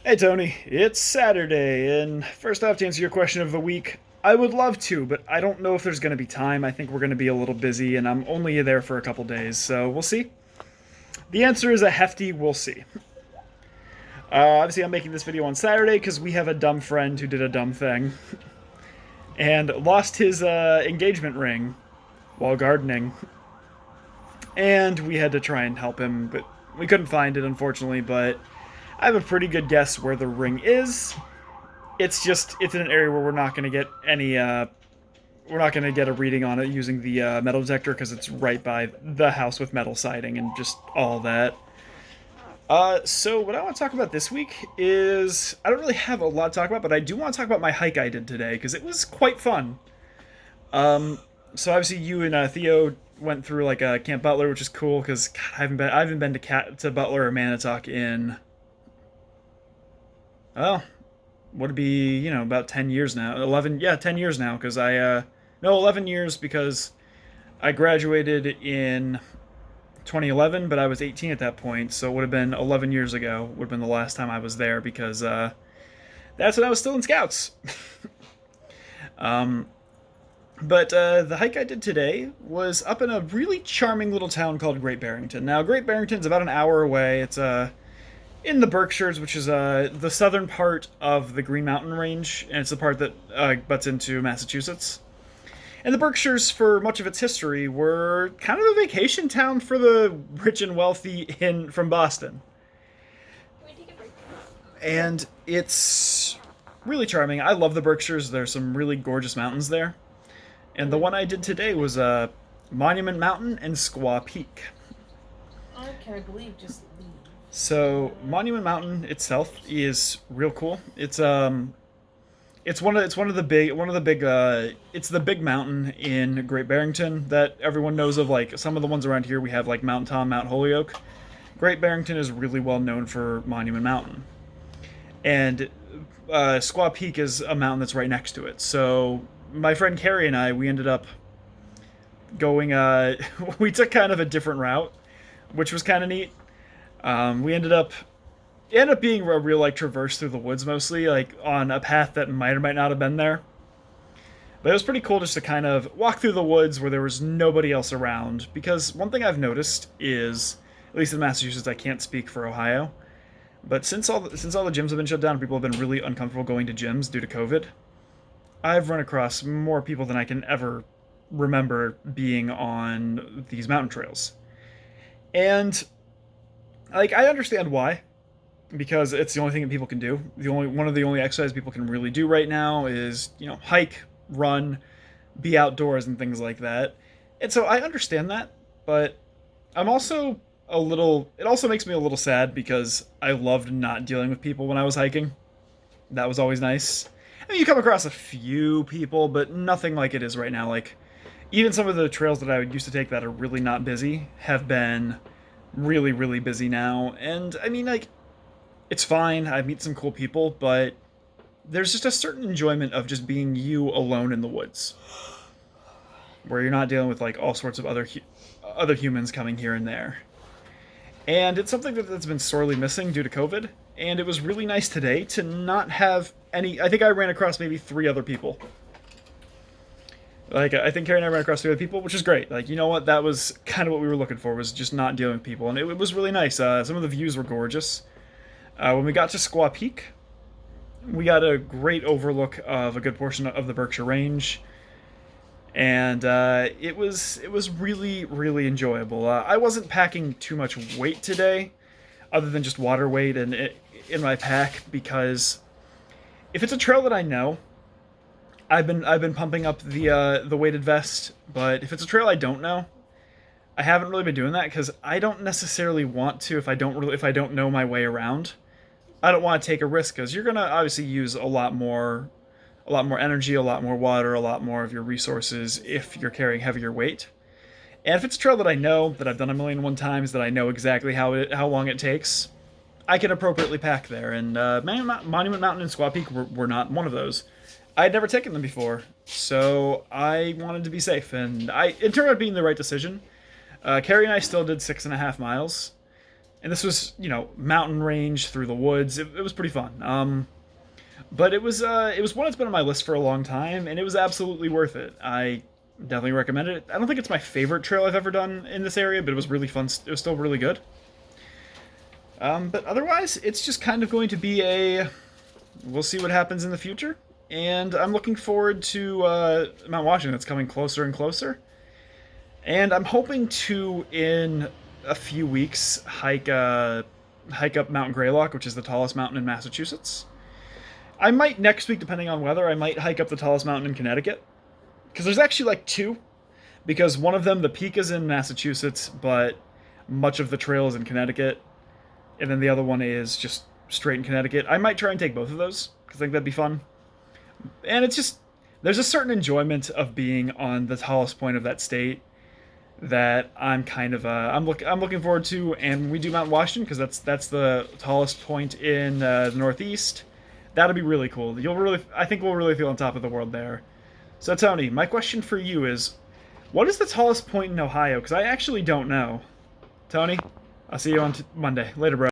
Hey Tony, it's Saturday, and first off, to answer your question of the week, I would love to, but I don't know if there's going to be time. I think we're going to be a little busy, and I'm only there for a couple days, so we'll see. The answer is a hefty we'll see. Obviously, I'm making this video on Saturday because we have a dumb friend who did a dumb thing and lost his engagement ring while gardening, and we had to try and help him, but we couldn't find it, unfortunately, but I have a pretty good guess where the ring is. It's in an area where we're not going to get any we're not going to get a reading on it using the metal detector because it's right by the house with metal siding and just all that. So what I want to talk about this week is I don't really have a lot to talk about, but I do want to talk about my hike I did today because it was quite fun. So obviously you and Theo went through like Camp Butler, which is cool because I haven't been to Butler or Manitowoc in, well, would it be, about 10 years now. 11, yeah, 10 years now because no, 11 years because I graduated in 2011, but I was 18 at that point, so it would have been 11 years ago, would have been the last time I was there because that's when I was still in Scouts. um, but the hike I did today was up in a really charming little town called Great Barrington. Now, Great Barrington's about an hour away. It's in the Berkshires, which is the southern part of the Green Mountain Range, and it's the part that butts into Massachusetts. And the Berkshires, for much of its history, were kind of a vacation town for the rich and wealthy from Boston. And it's really charming. I love the Berkshires. There's some really gorgeous mountains there. And the one I did today was Monument Mountain and Squaw Peak. I can't believe just leave. So Monument Mountain itself is real cool. It's it's the big mountain in Great Barrington that everyone knows of. Like some of the ones around here, we have like Mount Tom, Mount Holyoke. Great Barrington is really well known for Monument Mountain, and Squaw Peak is a mountain that's right next to it. So my friend Carrie and I, we ended up going. We took kind of a different route, which was kind of neat. We ended up being a real like traverse through the woods, mostly like on a path that might or might not have been there. But it was pretty cool just to kind of walk through the woods where there was nobody else around. Because one thing I've noticed is, at least in Massachusetts, I can't speak for Ohio, but since all the gyms have been shut down, people have been really uncomfortable going to gyms due to COVID. I've run across more people than I can ever remember being on these mountain trails, and like I understand why, because it's the only thing that people can do. The only one of the only exercises people can really do right now is, hike, run, be outdoors and things like that. And so I understand that, but I'm also a little it also makes me a little sad because I loved not dealing with people when I was hiking. That was always nice. I mean, you come across a few people, but nothing like it is right now. Like even some of the trails that I used to take that are really not busy have been really really busy now. And I mean, like, it's fine. I meet some cool people, but there's just a certain enjoyment of just being you alone in the woods, where you're not dealing with like all sorts of other humans coming here and there. And it's something that's been sorely missing due to COVID. And it was really nice today to not have any. I think I ran across maybe three other people. Like I think Carrie and I ran across three other people, which is great. Like, you know what? That was kind of what we were looking for, was just not dealing with people, and it was really nice. Some of the views were gorgeous. When we got to Squaw Peak, we got a great overlook of a good portion of the Berkshire Range, and it was really really enjoyable. I wasn't packing too much weight today, other than just water weight in my pack, because if it's a trail that I know, I've been pumping up the weighted vest. But if it's a trail I don't know, I haven't really been doing that because I don't necessarily want to if I don't know my way around. I don't want to take a risk because you're gonna obviously use a lot more energy, a lot more water, a lot more of your resources if you're carrying heavier weight. And if it's a trail that I know, that I've done a million and one times, that I know exactly how long it takes, I can appropriately pack there. And Monument Mountain and Squaw Peak were not one of those. I had never taken them before, so I wanted to be safe, and it turned out being the right decision. Carrie and I still did 6.5 miles, And this was, mountain range through the woods. It was pretty fun. But it was one that's been on my list for a long time, and it was absolutely worth it. I definitely recommend it. I don't think it's my favorite trail I've ever done in this area, but it was really fun. It was still really good. But otherwise, it's just kind of going to be we'll see what happens in the future. And I'm looking forward to Mount Washington that's coming closer and closer. And I'm hoping to, in a few weeks, hike up Mount Greylock, which is the tallest mountain in Massachusetts. I might next week, depending on weather, I might hike up the tallest mountain in Connecticut. Because there's actually like two. Because one of them, the peak is in Massachusetts, but much of the trail is in Connecticut. And then the other one is just straight in Connecticut. I might try and take both of those, because I think that'd be fun. And it's just, there's a certain enjoyment of being on the tallest point of that state that I'm kind of I'm looking forward to. And when we do Mount Washington, because that's the tallest point in the Northeast, that'll be really cool. I think we'll really feel on top of the world there. So Tony, my question for you is, what is the tallest point in Ohio? Because I actually don't know. Tony, I'll see you on Monday. Later, bro.